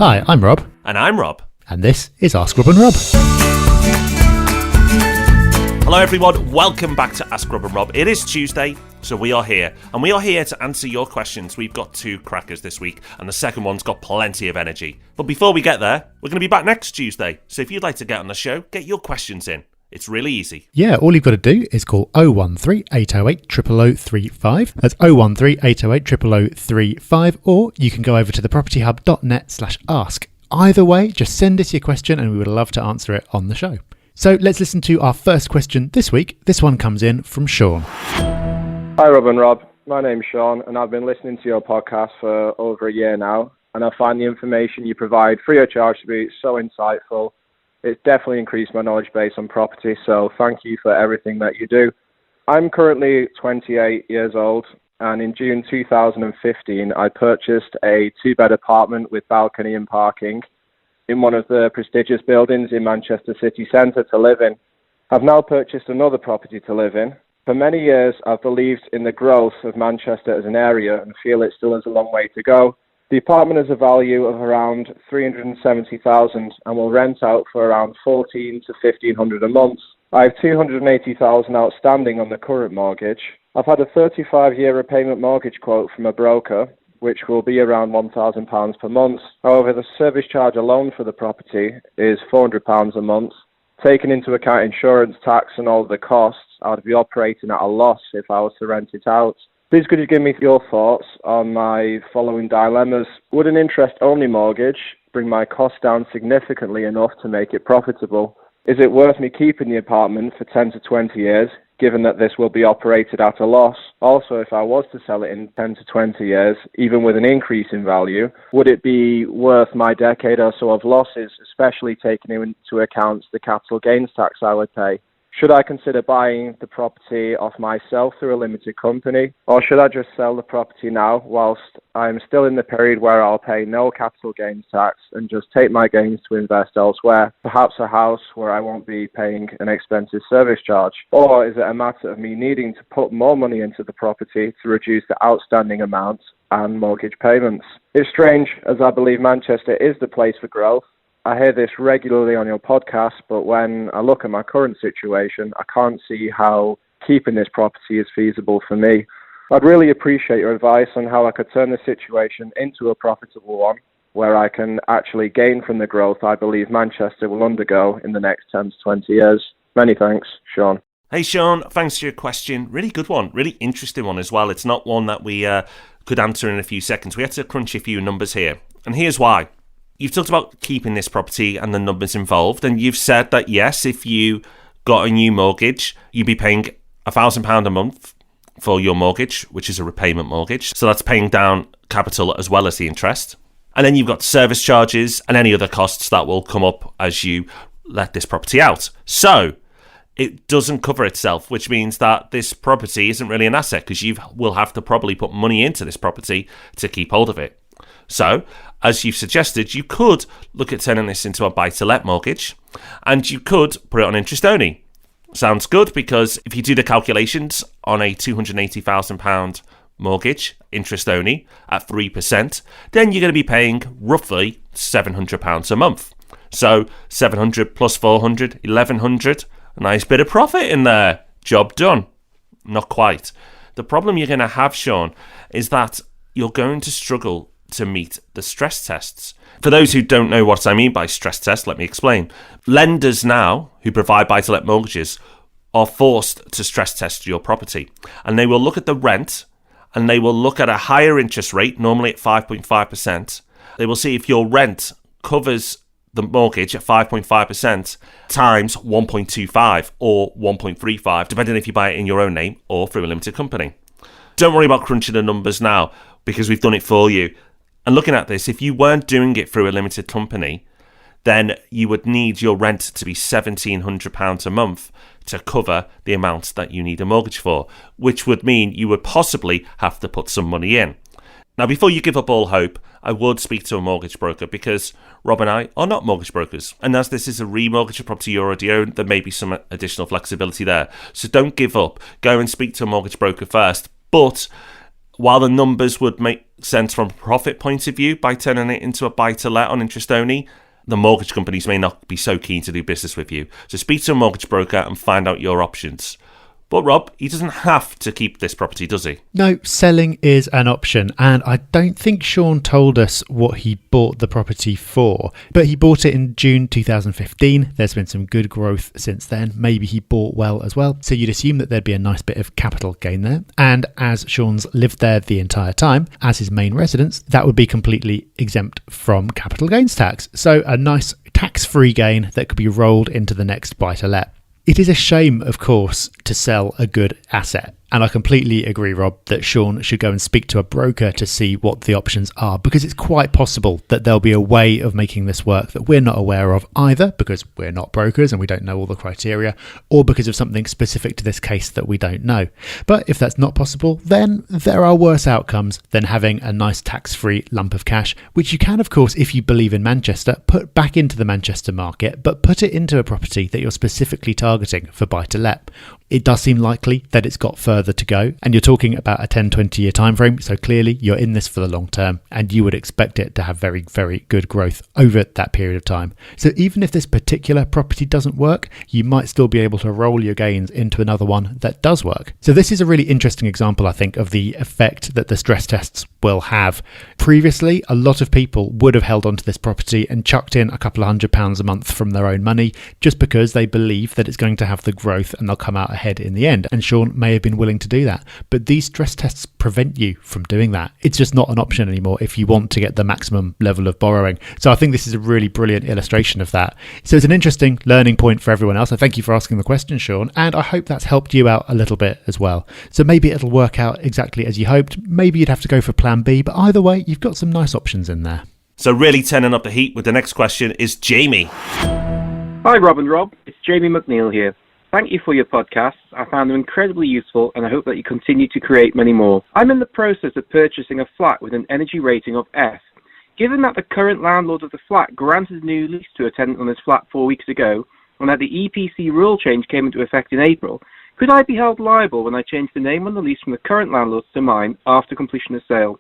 Hi, I'm Rob. And I'm Rob. And this is Ask Rob and Rob. Hello everyone, welcome back to Ask Rob and Rob. It is Tuesday, so we are here. And we are here to answer your questions. We've got two crackers this week, and the second one's got plenty of energy. But before we get there, we're going to be back next Tuesday. So if you'd like to get on the show, get your questions in. It's really easy. Yeah, all you've got to do is call 013 808 00035. That's 013 808 00035. Or you can go over to thepropertyhub.net/ask. Either way, just send us your question and we would love to answer it on the show. So let's listen to our first question this week. This one comes in from Sean. Hi Rob and Rob, my name's Sean and I've been listening to your podcast for over a year now, and I find the information you provide free of charge to be so insightful. It's definitely increased my knowledge base on property, so thank you for everything that you do. I'm currently 28 years old, and in June 2015 I purchased a two-bed apartment with balcony and parking in one of the prestigious buildings in Manchester city centre to live in. I've now purchased another property to live in. For many years I've believed in the growth of Manchester as an area and feel it still has a long way to go. The apartment has a value of around $370,000 and will rent out for around $1,400 to $1,500 a month. I have $280,000 outstanding on the current mortgage. I've had a 35-year repayment mortgage quote from a broker, which will be around £1,000 per month. However, the service charge alone for the property is £400 a month. Taking into account insurance, tax and all of the costs, I would be operating at a loss if I was to rent it out. Please could you give me your thoughts on my following dilemmas? Would an interest-only mortgage bring my costs down significantly enough to make it profitable? Is it worth me keeping the apartment for 10 to 20 years, given that this will be operated at a loss? Also, if I was to sell it in 10 to 20 years, even with an increase in value, would it be worth my decade or so of losses, especially taking into account the capital gains tax I would pay? Should I consider buying the property off myself through a limited company, or should I just sell the property now whilst I'm still in the period where I'll pay no capital gains tax and just take my gains to invest elsewhere, perhaps a house where I won't be paying an expensive service charge? Or is it a matter of me needing to put more money into the property to reduce the outstanding amount and mortgage payments? It's strange, as I believe Manchester is the place for growth. I hear this regularly on your podcast, but when I look at my current situation, I can't see how keeping this property is feasible for me. I'd really appreciate your advice on how I could turn this situation into a profitable one, where I can actually gain from the growth I believe Manchester will undergo in the next 10 to 20 years. Many thanks, Sean. Hey Sean, thanks for your question. Really good one, really interesting one as well. It's not one that we could answer in a few seconds. We had to crunch a few numbers here, and here's why. You've talked about keeping this property and the numbers involved, and you've said that, yes, if you got a new mortgage, you'd be paying £1,000 a month for your mortgage, which is a repayment mortgage. So that's paying down capital as well as the interest. And then you've got service charges and any other costs that will come up as you let this property out. So it doesn't cover itself, which means that this property isn't really an asset because you will have to probably put money into this property to keep hold of it. So, as you've suggested, you could look at turning this into a buy-to-let mortgage, and you could put it on interest only. Sounds good, because if you do the calculations on a £280,000 mortgage, interest only, at 3%, then you're going to be paying roughly £700 a month. So, 700 plus 400, 1,100, a nice bit of profit in there. Job done. Not quite. The problem you're going to have, Sean, is that you're going to struggle to meet the stress tests. For those who don't know what I mean by stress test, let me explain. Lenders now, who provide buy-to-let mortgages, are forced to stress test your property. And they will look at the rent, and they will look at a higher interest rate, normally at 5.5%. They will see if your rent covers the mortgage at 5.5% times 1.25 or 1.35, depending if you buy it in your own name or through a limited company. Don't worry about crunching the numbers now, because we've done it for you. And looking at this, if you weren't doing it through a limited company, then you would need your rent to be £1,700 a month to cover the amount that you need a mortgage for, which would mean you would possibly have to put some money in. Now, before you give up all hope, I would speak to a mortgage broker, because Rob and I are not mortgage brokers. And as this is a remortgage of property you already own, there may be some additional flexibility there. So don't give up. Go and speak to a mortgage broker first. But while the numbers would make sense from a profit point of view by turning it into a buy-to-let on interest only, the mortgage companies may not be so keen to do business with you. So speak to a mortgage broker and find out your options. But Rob, he doesn't have to keep this property, does he? No, selling is an option, and I don't think Sean told us what he bought the property for, but he bought it in June 2015. There's been some good growth since then. Maybe he bought well as well, so you'd assume that there'd be a nice bit of capital gain there. And as Sean's lived there the entire time as his main residence, that would be completely exempt from capital gains tax. So a nice tax-free gain that could be rolled into the next buy-to-let. It is a shame, of course, to sell a good asset. And I completely agree, Rob, that Sean should go and speak to a broker to see what the options are, because it's quite possible that there'll be a way of making this work that we're not aware of, either because we're not brokers and we don't know all the criteria, or because of something specific to this case that we don't know. But if that's not possible, then there are worse outcomes than having a nice tax-free lump of cash, which you can, of course, if you believe in Manchester, put back into the Manchester market, but put it into a property that you're specifically targeting for buy-to-let. It does seem likely that it's got further to go, and you're talking about a 10-20 year time frame, so clearly you're in this for the long term and you would expect it to have very, very good growth over that period of time. So even if this particular property doesn't work, you might still be able to roll your gains into another one that does work. So this is a really interesting example, I think, of the effect that the stress tests will have. Previously, a lot of people would have held onto this property and chucked in a couple of £100 a month from their own money just because they believe that it's going to have the growth and they'll come out ahead in the end. And Sean may have been willing to do that. But these stress tests prevent you from doing that. It's just not an option anymore if you want to get the maximum level of borrowing. So I think this is a really brilliant illustration of that. So it's an interesting learning point for everyone else. I thank you for asking the question, Sean, and I hope that's helped you out a little bit as well. So maybe it'll work out exactly as you hoped. Maybe you'd have to go for plan B, but either way, you've got some nice options in there. So really turning up the heat with the next question is Jamie. Hi Rob and Rob, it's Jamie McNeil here. Thank you for your podcasts. I found them incredibly useful and I hope that you continue to create many more. I'm in the process of purchasing a flat with an energy rating of F. Given that the current landlord of the flat granted a new lease to a tenant on his flat 4 weeks ago, and that the EPC rule change came into effect in April, could I be held liable when I change the name on the lease from the current landlord to mine after completion of sale?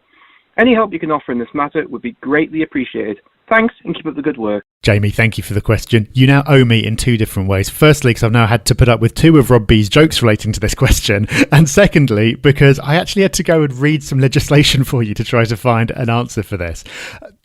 Any help you can offer in this matter would be greatly appreciated. Thanks and keep up the good work. Jamie, thank you for the question. You now owe me in two different ways. Firstly, because I've now had to put up with two of Rob B's jokes relating to this question. And secondly, because I actually had to go and read some legislation for you to try to find an answer for this.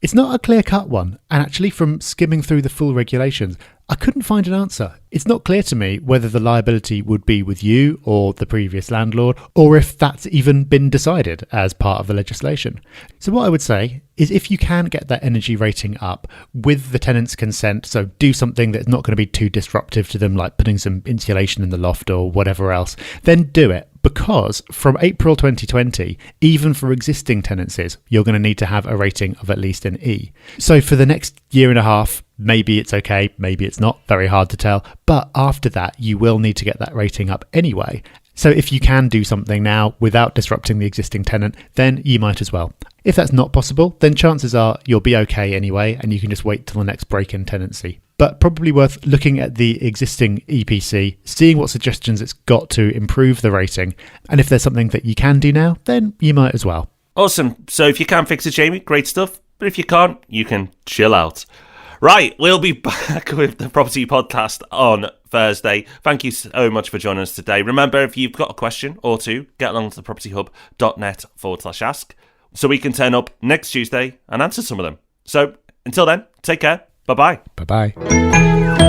It's not a clear-cut one. And actually, from skimming through the full regulations, I couldn't find an answer. It's not clear to me whether the liability would be with you or the previous landlord, or if that's even been decided as part of the legislation. So what I would say is if you can get that energy rating up with the tenant's consent, so do something that's not going to be too disruptive to them, like putting some insulation in the loft or whatever else, then do it. Because from April 2020, even for existing tenancies, you're going to need to have a rating of at least an E. So for the next year and a half, maybe it's okay, maybe it's not, very hard to tell. But after that, you will need to get that rating up anyway. So if you can do something now without disrupting the existing tenant, then you might as well. If that's not possible, then chances are you'll be okay anyway, and you can just wait till the next break-in tenancy. But probably worth looking at the existing EPC, seeing what suggestions it's got to improve the rating. And if there's something that you can do now, then you might as well. Awesome. So if you can fix it, Jamie, great stuff. But if you can't, you can chill out. Right, we'll be back with the Property Podcast on Thursday. Thank you so much for joining us today. Remember, if you've got a question or two, get along to thepropertyhub.net/ask so we can turn up next Tuesday and answer some of them. So until then, take care. Bye-bye. Bye-bye.